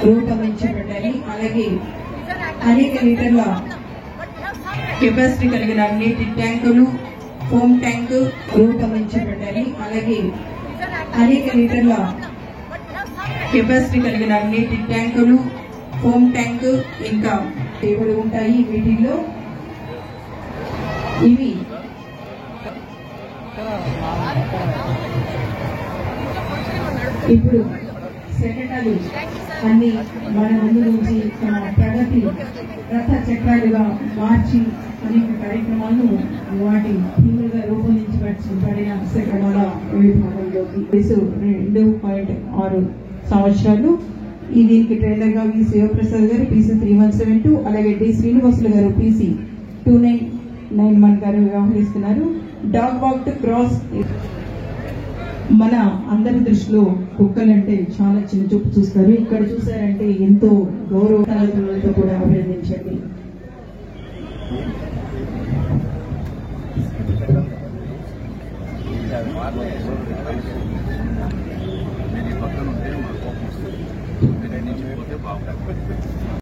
రూపొందించబడ్డాయి. అలాగే అనేక లీటర్ల కెపాసిటీ కలిగిన నీటి ట్యాంకులు, ఫోమ్ ట్యాంకు రూపొందించబడ్డాయి. అలాగే అనేక లీటర్ల కెపాసిటీ కలిగిన నీటి ట్యాంకులు, ఫోమ్ ట్యాంకు ఇంకా టేబుల్ ఉంటాయి. వీటిల్లో ఇవి ఇప్పుడు సెక్రటరీ అన్ని మన ముందు నుంచి తన ప్రగతి రథ చక్రాలుగా మార్చి అనేక కార్యక్రమాలను వాటి థీమ్లుగా రూపొందించబడిన సెక్రటరీల విభాగంలోకి 2.6 సంవత్సరాలు. ఈ దీనికి ట్రైనర్ గా వి శివప్రసాద్ గారు PC 3172, అలాగే డి శ్రీనివాసులు గారు PC 2991 గారు వ్యవహరిస్తున్నారు. Dog walk to cross. మన అందరి దృష్టిలో కుక్కలంటే చాలా చిన్న చూపు చూస్తారు. ఇక్కడ చూసారంటే ఎంతో గౌరవతో కూడా అభినందించండి.